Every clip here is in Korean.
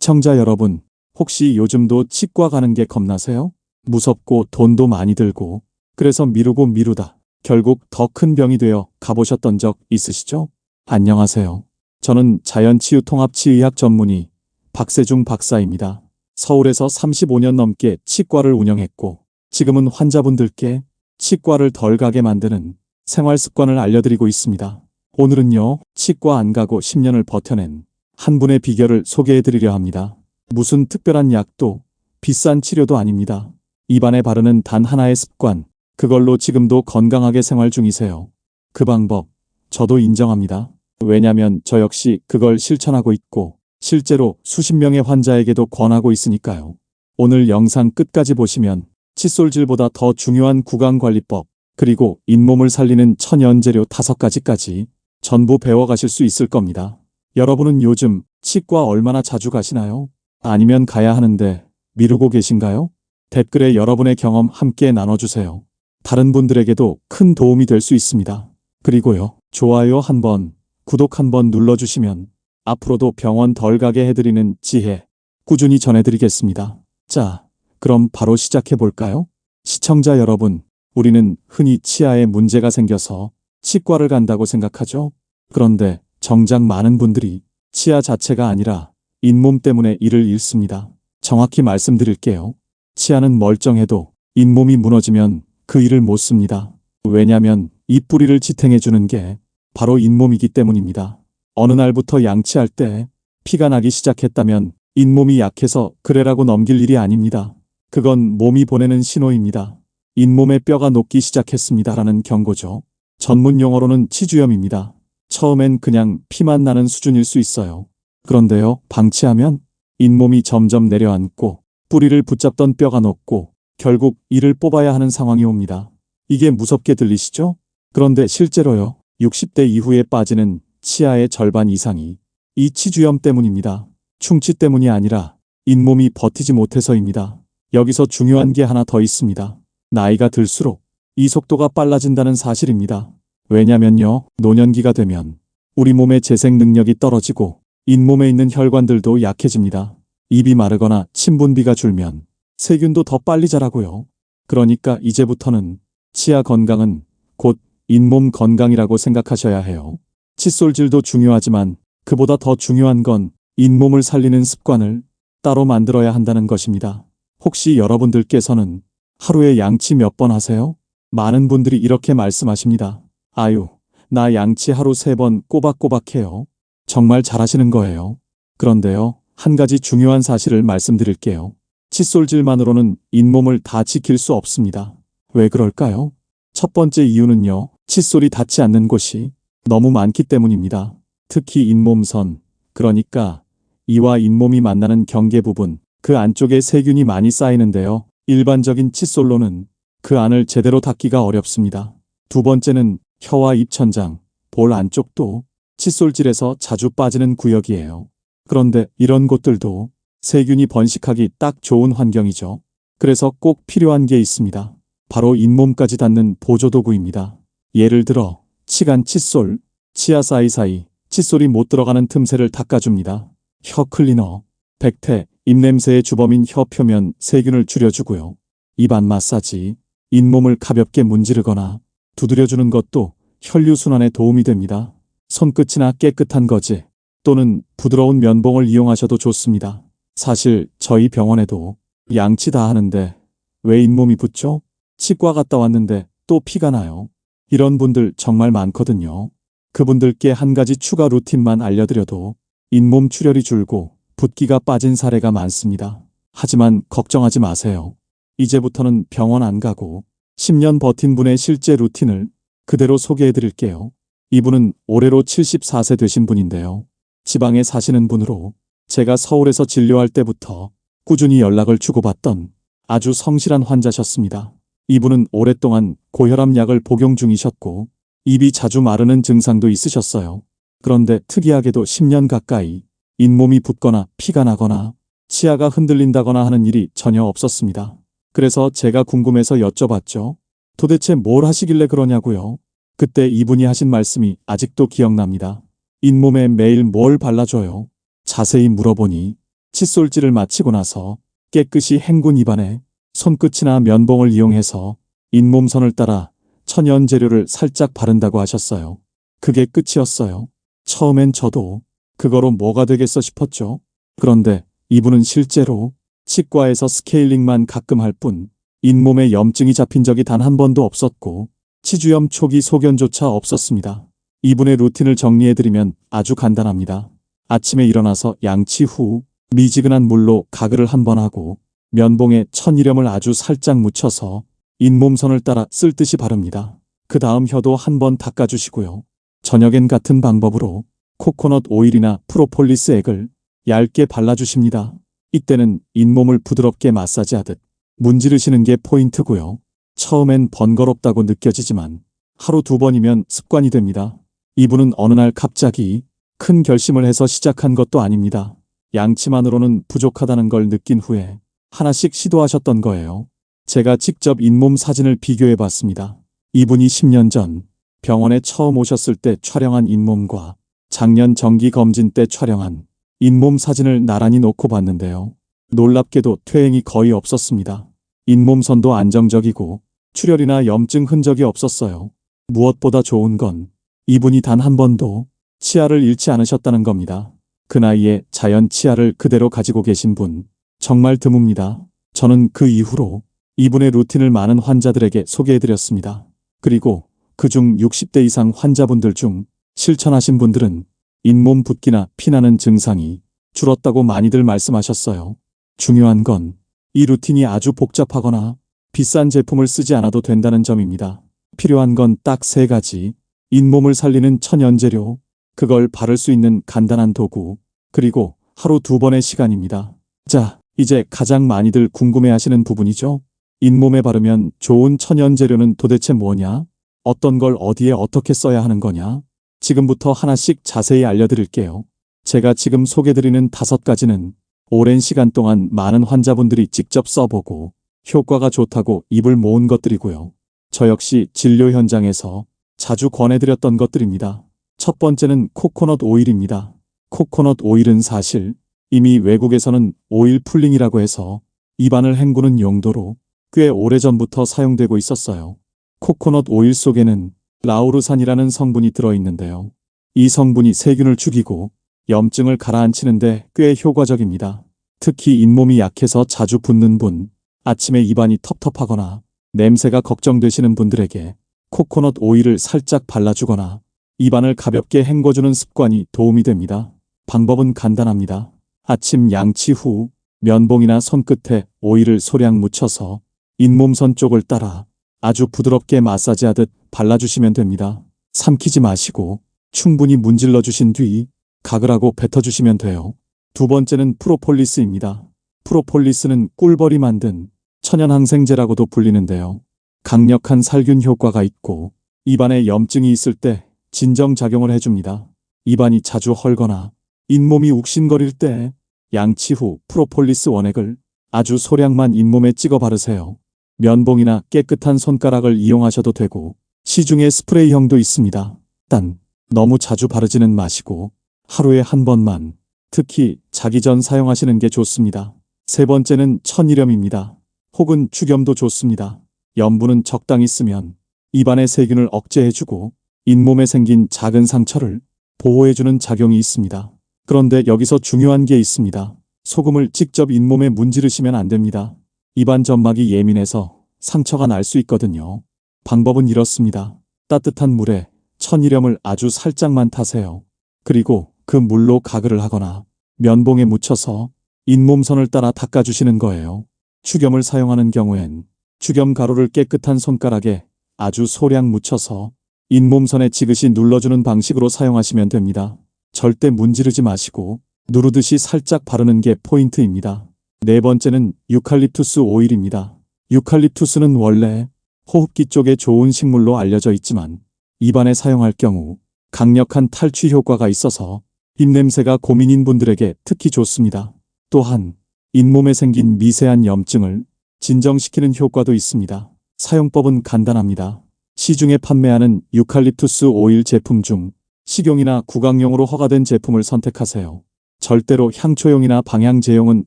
시청자 여러분, 혹시 요즘도 치과 가는 게 겁나세요? 무섭고 돈도 많이 들고, 그래서 미루고 미루다 결국 더 큰 병이 되어 가보셨던 적 있으시죠? 안녕하세요. 저는 자연치유통합치의학 전문의 박세중 박사입니다. 서울에서 35년 넘게 치과를 운영했고, 지금은 환자분들께 치과를 덜 가게 만드는 생활 습관을 알려드리고 있습니다. 오늘은요, 치과 안 가고 10년을 버텨낸 한 분의 비결을 소개해드리려 합니다. 무슨 특별한 약도 비싼 치료도 아닙니다. 입안에 바르는 단 하나의 습관, 그걸로 지금도 건강하게 생활 중이세요. 그 방법, 저도 인정합니다. 왜냐면 저 역시 그걸 실천하고 있고, 실제로 수십 명의 환자에게도 권하고 있으니까요. 오늘 영상 끝까지 보시면 칫솔질보다 더 중요한 구강관리법, 그리고 잇몸을 살리는 천연재료 5가지까지 전부 배워가실 수 있을 겁니다. 여러분은 요즘 치과 얼마나 자주 가시나요? 아니면 가야 하는데 미루고 계신가요? 댓글에 여러분의 경험 함께 나눠주세요. 다른 분들에게도 큰 도움이 될 수 있습니다. 그리고요, 좋아요 한번, 구독 한번 눌러주시면 앞으로도 병원 덜 가게 해드리는 지혜 꾸준히 전해드리겠습니다. 자, 그럼 바로 시작해볼까요? 시청자 여러분, 우리는 흔히 치아에 문제가 생겨서 치과를 간다고 생각하죠? 그런데 정작 많은 분들이 치아 자체가 아니라 잇몸 때문에 이를 잃습니다. 정확히 말씀드릴게요. 치아는 멀쩡해도 잇몸이 무너지면 그 일을 못 씁니다. 왜냐면 이 뿌리를 지탱해주는 게 바로 잇몸이기 때문입니다. 어느 날부터 양치할 때 피가 나기 시작했다면 잇몸이 약해서 그래라고 넘길 일이 아닙니다. 그건 몸이 보내는 신호입니다. 잇몸의 뼈가 녹기 시작했습니다라는 경고죠. 전문 용어로는 치주염입니다. 처음엔 그냥 피만 나는 수준일 수 있어요. 그런데요, 방치하면 잇몸이 점점 내려앉고 뿌리를 붙잡던 뼈가 녹고 결국 이를 뽑아야 하는 상황이 옵니다. 이게 무섭게 들리시죠? 그런데 실제로요, 60대 이후에 빠지는 치아의 절반 이상이 이 치주염 때문입니다. 충치 때문이 아니라 잇몸이 버티지 못해서입니다. 여기서 중요한 게 하나 더 있습니다. 나이가 들수록 이 속도가 빨라진다는 사실입니다. 왜냐면요, 노년기가 되면 우리 몸의 재생 능력이 떨어지고 잇몸에 있는 혈관들도 약해집니다. 입이 마르거나 침분비가 줄면 세균도 더 빨리 자라고요. 그러니까 이제부터는 치아 건강은 곧 잇몸 건강이라고 생각하셔야 해요. 칫솔질도 중요하지만 그보다 더 중요한 건 잇몸을 살리는 습관을 따로 만들어야 한다는 것입니다. 혹시 여러분들께서는 하루에 양치 몇 번 하세요? 많은 분들이 이렇게 말씀하십니다. 아유, 나 양치 하루 3번 꼬박꼬박 해요. 정말 잘하시는 거예요. 그런데요, 한 가지 중요한 사실을 말씀드릴게요. 칫솔질만으로는 잇몸을 다 지킬 수 없습니다. 왜 그럴까요? 첫 번째 이유는요, 칫솔이 닿지 않는 곳이 너무 많기 때문입니다. 특히 잇몸선, 그러니까 이와 잇몸이 만나는 경계 부분, 그 안쪽에 세균이 많이 쌓이는데요. 일반적인 칫솔로는 그 안을 제대로 닦기가 어렵습니다. 두 번째는 혀와 입천장, 볼 안쪽도 칫솔질에서 자주 빠지는 구역이에요. 그런데 이런 곳들도 세균이 번식하기 딱 좋은 환경이죠. 그래서 꼭 필요한 게 있습니다. 바로 잇몸까지 닿는 보조도구입니다. 예를 들어 치간 칫솔, 치아 사이사이 칫솔이 못 들어가는 틈새를 닦아줍니다. 혀 클리너, 백태, 입냄새의 주범인 혀 표면 세균을 줄여주고요. 입안 마사지, 잇몸을 가볍게 문지르거나 두드려주는 것도 혈류순환에 도움이 됩니다. 손끝이나 깨끗한 거즈 또는 부드러운 면봉을 이용하셔도 좋습니다. 사실 저희 병원에도 양치 다 하는데 왜 잇몸이 붓죠? 치과 갔다 왔는데 또 피가 나요. 이런 분들 정말 많거든요. 그분들께 한 가지 추가 루틴만 알려드려도 잇몸 출혈이 줄고 붓기가 빠진 사례가 많습니다. 하지만 걱정하지 마세요. 이제부터는 병원 안 가고 10년 버틴 분의 실제 루틴을 그대로 소개해드릴게요. 이분은 올해로 74세 되신 분인데요. 지방에 사시는 분으로 제가 서울에서 진료할 때부터 꾸준히 연락을 주고받던 아주 성실한 환자셨습니다. 이분은 오랫동안 고혈압 약을 복용 중이셨고 입이 자주 마르는 증상도 있으셨어요. 그런데 특이하게도 10년 가까이 잇몸이 붓거나 피가 나거나 치아가 흔들린다거나 하는 일이 전혀 없었습니다. 그래서 제가 궁금해서 여쭤봤죠. 도대체 뭘 하시길래 그러냐고요. 그때 이분이 하신 말씀이 아직도 기억납니다. 잇몸에 매일 뭘 발라줘요? 자세히 물어보니 칫솔질을 마치고 나서 깨끗이 헹군 입안에 손끝이나 면봉을 이용해서 잇몸선을 따라 천연 재료를 살짝 바른다고 하셨어요. 그게 끝이었어요. 처음엔 저도 그거로 뭐가 되겠어 싶었죠. 그런데 이분은 실제로 치과에서 스케일링만 가끔 할 뿐 잇몸에 염증이 잡힌 적이 단 한 번도 없었고 치주염 초기 소견조차 없었습니다. 이분의 루틴을 정리해드리면 아주 간단합니다. 아침에 일어나서 양치 후 미지근한 물로 가글을 한 번 하고 면봉에 천일염을 아주 살짝 묻혀서 잇몸선을 따라 쓸듯이 바릅니다. 그 다음 혀도 한 번 닦아주시고요. 저녁엔 같은 방법으로 코코넛 오일이나 프로폴리스 액을 얇게 발라주십니다. 이때는 잇몸을 부드럽게 마사지하듯 문지르시는 게 포인트고요. 처음엔 번거롭다고 느껴지지만 하루 2번이면 습관이 됩니다. 이분은 어느 날 갑자기 큰 결심을 해서 시작한 것도 아닙니다. 양치만으로는 부족하다는 걸 느낀 후에 하나씩 시도하셨던 거예요. 제가 직접 잇몸 사진을 비교해 봤습니다. 이분이 10년 전 병원에 처음 오셨을 때 촬영한 잇몸과 작년 정기검진 때 촬영한 잇몸 사진을 나란히 놓고 봤는데요. 놀랍게도 퇴행이 거의 없었습니다. 잇몸선도 안정적이고 출혈이나 염증 흔적이 없었어요. 무엇보다 좋은 건 이분이 단 한 번도 치아를 잃지 않으셨다는 겁니다. 그 나이에 자연 치아를 그대로 가지고 계신 분 정말 드뭅니다. 저는 그 이후로 이분의 루틴을 많은 환자들에게 소개해드렸습니다. 그리고 그중 60대 이상 환자분들 중 실천하신 분들은 잇몸 붓기나 피나는 증상이 줄었다고 많이들 말씀하셨어요. 중요한 건 이 루틴이 아주 복잡하거나 비싼 제품을 쓰지 않아도 된다는 점입니다. 필요한 건 딱 3가지. 잇몸을 살리는 천연재료, 그걸 바를 수 있는 간단한 도구, 그리고 하루 2번의 시간입니다. 자, 이제 가장 많이들 궁금해하시는 부분이죠. 잇몸에 바르면 좋은 천연재료는 도대체 뭐냐? 어떤 걸 어디에 어떻게 써야 하는 거냐? 지금부터 하나씩 자세히 알려드릴게요. 제가 지금 소개드리는 5가지는 오랜 시간 동안 많은 환자분들이 직접 써보고 효과가 좋다고 입을 모은 것들이고요. 저 역시 진료 현장에서 자주 권해드렸던 것들입니다. 첫 번째는 코코넛 오일입니다. 코코넛 오일은 사실 이미 외국에서는 오일 풀링이라고 해서 입안을 헹구는 용도로 꽤 오래전부터 사용되고 있었어요. 코코넛 오일 속에는 라우르산이라는 성분이 들어있는데요. 이 성분이 세균을 죽이고 염증을 가라앉히는데 꽤 효과적입니다. 특히 잇몸이 약해서 자주 붓는 분, 아침에 입안이 텁텁하거나 냄새가 걱정되시는 분들에게 코코넛 오일을 살짝 발라주거나 입안을 가볍게 헹궈주는 습관이 도움이 됩니다. 방법은 간단합니다. 아침 양치 후 면봉이나 손끝에 오일을 소량 묻혀서 잇몸선 쪽을 따라 아주 부드럽게 마사지하듯 발라주시면 됩니다. 삼키지 마시고 충분히 문질러 주신 뒤 가글하고 뱉어주시면 돼요. 2번째는 프로폴리스입니다. 프로폴리스는 꿀벌이 만든 천연항생제라고도 불리는데요. 강력한 살균 효과가 있고 입안에 염증이 있을 때 진정작용을 해줍니다. 입안이 자주 헐거나 잇몸이 욱신거릴 때 양치 후 프로폴리스 원액을 아주 소량만 잇몸에 찍어 바르세요. 면봉이나 깨끗한 손가락을 이용하셔도 되고 시중에 스프레이형도 있습니다. 단 너무 자주 바르지는 마시고 하루에 한 번만, 특히 자기 전 사용하시는 게 좋습니다. 3번째는 천일염입니다. 혹은 죽염도 좋습니다. 염분은 적당히 쓰면 입안의 세균을 억제해주고 잇몸에 생긴 작은 상처를 보호해주는 작용이 있습니다. 그런데 여기서 중요한 게 있습니다. 소금을 직접 잇몸에 문지르시면 안 됩니다. 입안 점막이 예민해서 상처가 날 수 있거든요. 방법은 이렇습니다. 따뜻한 물에 천일염을 아주 살짝만 타세요. 그리고 그 물로 가글을 하거나 면봉에 묻혀서 잇몸선을 따라 닦아주시는 거예요. 죽염을 사용하는 경우엔 죽염 가루를 깨끗한 손가락에 아주 소량 묻혀서 잇몸선에 지그시 눌러주는 방식으로 사용하시면 됩니다. 절대 문지르지 마시고 누르듯이 살짝 바르는 게 포인트입니다. 4번째는 유칼립투스 오일입니다. 유칼립투스는 원래 호흡기 쪽에 좋은 식물로 알려져 있지만 입안에 사용할 경우 강력한 탈취 효과가 있어서 입냄새가 고민인 분들에게 특히 좋습니다. 또한 잇몸에 생긴 미세한 염증을 진정시키는 효과도 있습니다. 사용법은 간단합니다. 시중에 판매하는 유칼립투스 오일 제품 중 식용이나 구강용으로 허가된 제품을 선택하세요. 절대로 향초용이나 방향제용은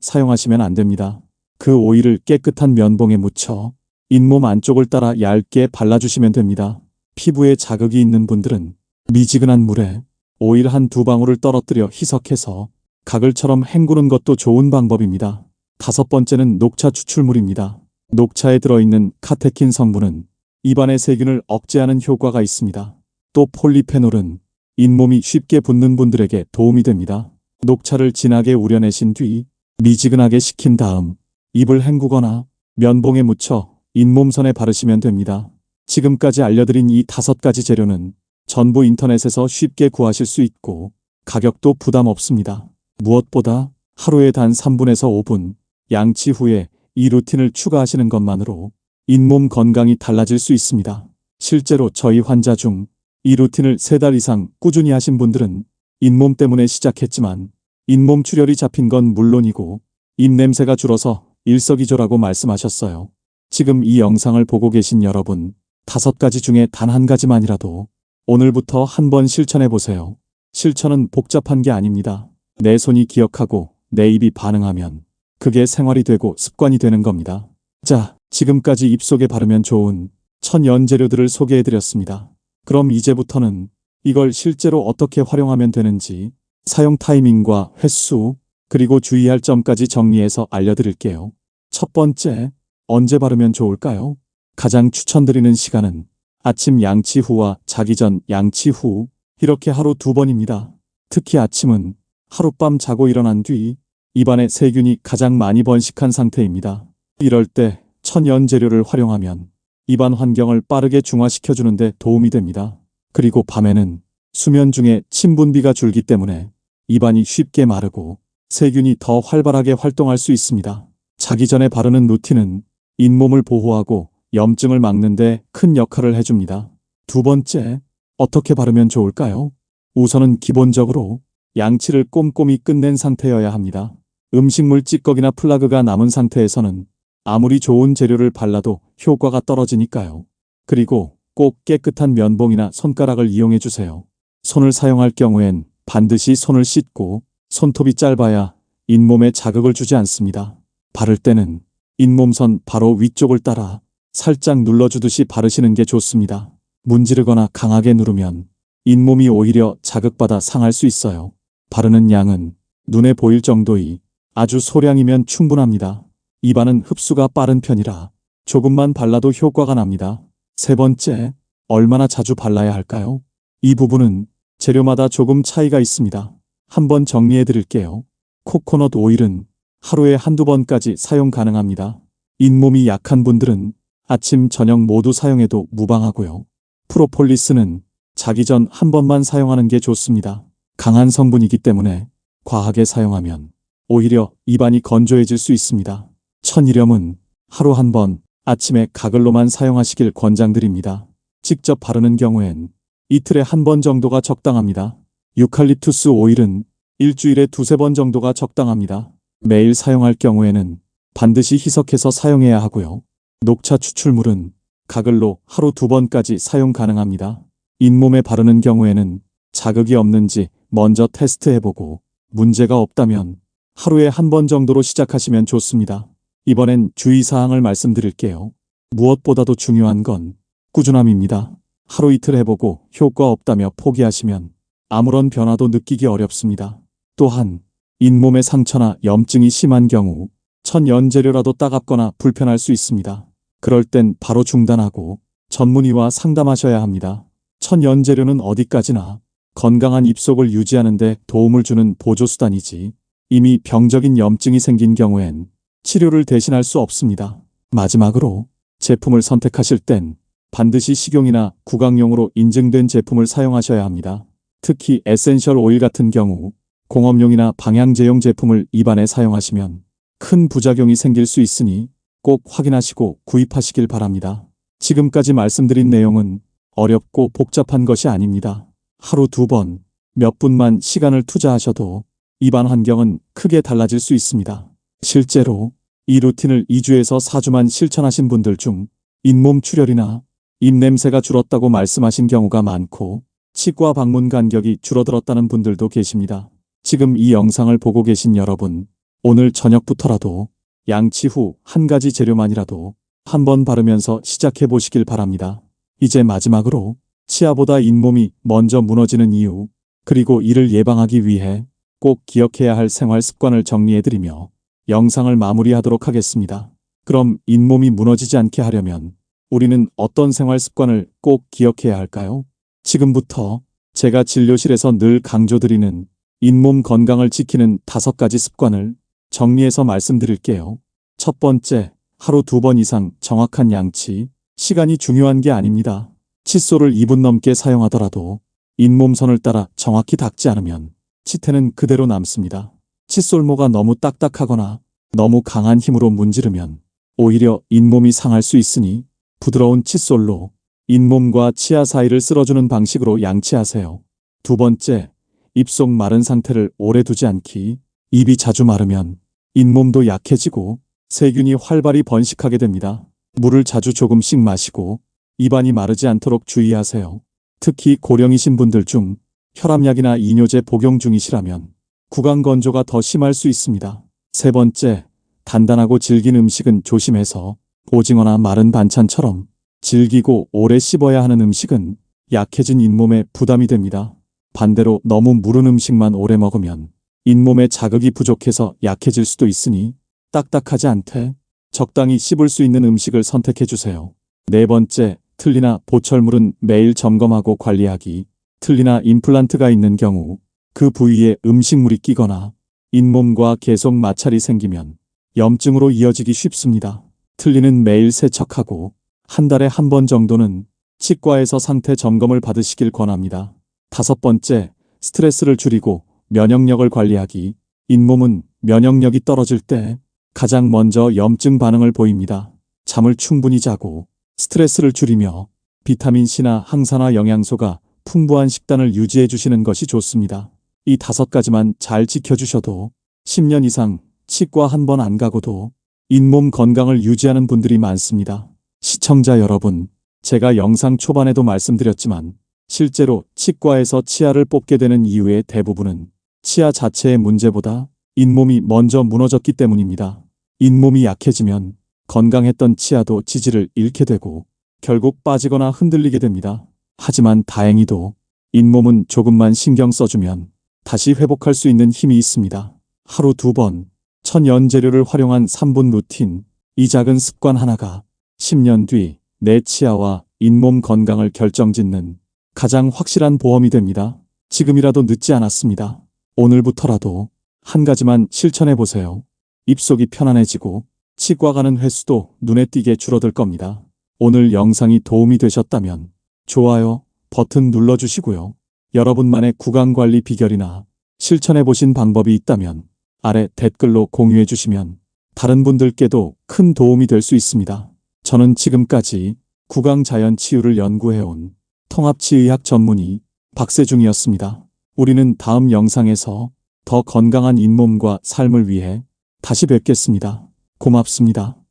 사용하시면 안 됩니다. 그 오일을 깨끗한 면봉에 묻혀 잇몸 안쪽을 따라 얇게 발라주시면 됩니다. 피부에 자극이 있는 분들은 미지근한 물에 오일 한두 방울을 떨어뜨려 희석해서 가글처럼 헹구는 것도 좋은 방법입니다. 5번째는 녹차 추출물입니다. 녹차에 들어있는 카테킨 성분은 입안의 세균을 억제하는 효과가 있습니다. 또 폴리페놀은 잇몸이 쉽게 붓는 분들에게 도움이 됩니다. 녹차를 진하게 우려내신 뒤 미지근하게 식힌 다음 입을 헹구거나 면봉에 묻혀 잇몸선에 바르시면 됩니다. 지금까지 알려드린 이 5가지 재료는 전부 인터넷에서 쉽게 구하실 수 있고 가격도 부담 없습니다. 무엇보다 하루에 단 3분에서 5분 양치 후에 이 루틴을 추가하시는 것만으로 잇몸 건강이 달라질 수 있습니다. 실제로 저희 환자 중 이 루틴을 3달 이상 꾸준히 하신 분들은 잇몸 때문에 시작했지만 잇몸 출혈이 잡힌 건 물론이고 입냄새가 줄어서 일석이조라고 말씀하셨어요. 지금 이 영상을 보고 계신 여러분, 5가지 중에 단 한 가지만이라도 오늘부터 한번 실천해 보세요. 실천은 복잡한 게 아닙니다. 내 손이 기억하고 내 입이 반응하면 그게 생활이 되고 습관이 되는 겁니다. 자, 지금까지 입속에 바르면 좋은 천연 재료들을 소개해 드렸습니다. 그럼 이제부터는 이걸 실제로 어떻게 활용하면 되는지 사용 타이밍과 횟수, 그리고 주의할 점까지 정리해서 알려드릴게요. 첫 번째, 언제 바르면 좋을까요? 가장 추천드리는 시간은 아침 양치 후와 자기 전 양치 후, 이렇게 하루 2번입니다. 특히 아침은 하룻밤 자고 일어난 뒤 입안에 세균이 가장 많이 번식한 상태입니다. 이럴 때 천연 재료를 활용하면 입안 환경을 빠르게 중화시켜주는 데 도움이 됩니다. 그리고 밤에는 수면 중에 침분비가 줄기 때문에 입안이 쉽게 마르고 세균이 더 활발하게 활동할 수 있습니다. 자기 전에 바르는 루틴은 잇몸을 보호하고 염증을 막는 데 큰 역할을 해줍니다. 2번째, 어떻게 바르면 좋을까요? 우선은 기본적으로 양치를 꼼꼼히 끝낸 상태여야 합니다. 음식물 찌꺼기나 플라그가 남은 상태에서는 아무리 좋은 재료를 발라도 효과가 떨어지니까요. 그리고 꼭 깨끗한 면봉이나 손가락을 이용해 주세요. 손을 사용할 경우엔 반드시 손을 씻고 손톱이 짧아야 잇몸에 자극을 주지 않습니다. 바를 때는 잇몸선 바로 위쪽을 따라 살짝 눌러주듯이 바르시는 게 좋습니다. 문지르거나 강하게 누르면 잇몸이 오히려 자극받아 상할 수 있어요. 바르는 양은 눈에 보일 정도이 아주 소량이면 충분합니다. 입안은 흡수가 빠른 편이라 조금만 발라도 효과가 납니다. 3번째, 얼마나 자주 발라야 할까요? 이 부분은 재료마다 조금 차이가 있습니다. 한번 정리해 드릴게요. 코코넛 오일은 하루에 1~2번까지 사용 가능합니다. 잇몸이 약한 분들은 아침, 저녁 모두 사용해도 무방하고요. 프로폴리스는 자기 전 1번만 사용하는 게 좋습니다. 강한 성분이기 때문에 과하게 사용하면 오히려 입안이 건조해질 수 있습니다. 천일염은 하루 1번 아침에 가글로만 사용하시길 권장드립니다. 직접 바르는 경우엔 이틀에 1번 정도가 적당합니다. 유칼립투스 오일은 일주일에 2~3번 정도가 적당합니다. 매일 사용할 경우에는 반드시 희석해서 사용해야 하고요. 녹차 추출물은 가글로 하루 2번까지 사용 가능합니다. 잇몸에 바르는 경우에는 자극이 없는지 먼저 테스트해보고 문제가 없다면 하루에 1번 정도로 시작하시면 좋습니다. 이번엔 주의사항을 말씀드릴게요. 무엇보다도 중요한 건 꾸준함입니다. 하루 이틀 해보고 효과 없다며 포기하시면 아무런 변화도 느끼기 어렵습니다. 또한 잇몸에 상처나 염증이 심한 경우 천연 재료라도 따갑거나 불편할 수 있습니다. 그럴 땐 바로 중단하고 전문의와 상담하셔야 합니다. 천연 재료는 어디까지나 건강한 입속을 유지하는 데 도움을 주는 보조수단이지 이미 병적인 염증이 생긴 경우엔 치료를 대신할 수 없습니다. 마지막으로 제품을 선택하실 땐 반드시 식용이나 구강용으로 인증된 제품을 사용하셔야 합니다. 특히 에센셜 오일 같은 경우 공업용이나 방향제용 제품을 입안에 사용하시면 큰 부작용이 생길 수 있으니 꼭 확인하시고 구입하시길 바랍니다. 지금까지 말씀드린 내용은 어렵고 복잡한 것이 아닙니다. 하루 2번, 몇 분만 시간을 투자하셔도 입안 환경은 크게 달라질 수 있습니다. 실제로 이 루틴을 2주에서 4주만 실천하신 분들 중 잇몸 출혈이나 입냄새가 줄었다고 말씀하신 경우가 많고 치과 방문 간격이 줄어들었다는 분들도 계십니다. 지금 이 영상을 보고 계신 여러분, 오늘 저녁부터라도 양치 후 한 가지 재료만이라도 한번 바르면서 시작해 보시길 바랍니다. 이제 마지막으로 치아보다 잇몸이 먼저 무너지는 이유, 그리고 이를 예방하기 위해 꼭 기억해야 할 생활 습관을 정리해드리며 영상을 마무리하도록 하겠습니다. 그럼 잇몸이 무너지지 않게 하려면 우리는 어떤 생활 습관을 꼭 기억해야 할까요? 지금부터 제가 진료실에서 늘 강조드리는 잇몸 건강을 지키는 5가지 습관을 정리해서 말씀드릴게요. 첫 번째, 하루 2번 이상 정확한 양치. 시간이 중요한 게 아닙니다. 칫솔을 2분 넘게 사용하더라도 잇몸선을 따라 정확히 닦지 않으면 치태는 그대로 남습니다. 칫솔모가 너무 딱딱하거나 너무 강한 힘으로 문지르면 오히려 잇몸이 상할 수 있으니 부드러운 칫솔로 잇몸과 치아 사이를 쓸어주는 방식으로 양치하세요. 두 번째, 입속 마른 상태를 오래 두지 않기. 입이 자주 마르면 잇몸도 약해지고 세균이 활발히 번식하게 됩니다. 물을 자주 조금씩 마시고 입안이 마르지 않도록 주의하세요. 특히 고령이신 분들 중 혈압약이나 이뇨제 복용 중이시라면 구강 건조가 더 심할 수 있습니다. 세 번째, 단단하고 질긴 음식은 조심해서 오징어나 마른 반찬처럼 질기고 오래 씹어야 하는 음식은 약해진 잇몸에 부담이 됩니다. 반대로 너무 무른 음식만 오래 먹으면 잇몸에 자극이 부족해서 약해질 수도 있으니 딱딱하지 않되 적당히 씹을 수 있는 음식을 선택해 주세요. 네 번째, 틀니나 보철물은 매일 점검하고 관리하기. 틀니나 임플란트가 있는 경우 그 부위에 음식물이 끼거나 잇몸과 계속 마찰이 생기면 염증으로 이어지기 쉽습니다. 틀니는 매일 세척하고 한 달에 한 번 정도는 치과에서 상태 점검을 받으시길 권합니다. 다섯 번째, 스트레스를 줄이고 면역력을 관리하기. 잇몸은 면역력이 떨어질 때 가장 먼저 염증 반응을 보입니다. 잠을 충분히 자고 스트레스를 줄이며 비타민C나 항산화 영양소가 풍부한 식단을 유지해 주시는 것이 좋습니다. 이 5가지만 잘 지켜주셔도 10년 이상 치과 한 번 안 가고도 잇몸 건강을 유지하는 분들이 많습니다. 시청자 여러분, 제가 영상 초반에도 말씀드렸지만 실제로 치과에서 치아를 뽑게 되는 이유의 대부분은 치아 자체의 문제보다 잇몸이 먼저 무너졌기 때문입니다. 잇몸이 약해지면 건강했던 치아도 지지를 잃게 되고 결국 빠지거나 흔들리게 됩니다. 하지만 다행히도 잇몸은 조금만 신경 써주면 다시 회복할 수 있는 힘이 있습니다. 하루 2번, 천연 재료를 활용한 3분 루틴. 이 작은 습관 하나가 10년 뒤 내 치아와 잇몸 건강을 결정짓는 가장 확실한 보험이 됩니다. 지금이라도 늦지 않았습니다. 오늘부터라도 한 가지만 실천해 보세요. 입속이 편안해지고 치과 가는 횟수도 눈에 띄게 줄어들 겁니다. 오늘 영상이 도움이 되셨다면 좋아요 버튼 눌러주시고요. 여러분만의 구강관리 비결이나 실천해 보신 방법이 있다면 아래 댓글로 공유해 주시면 다른 분들께도 큰 도움이 될 수 있습니다. 저는 지금까지 구강자연치유를 연구해온 통합치의학 전문의 박세중이었습니다. 우리는 다음 영상에서 더 건강한 잇몸과 삶을 위해 다시 뵙겠습니다. 고맙습니다.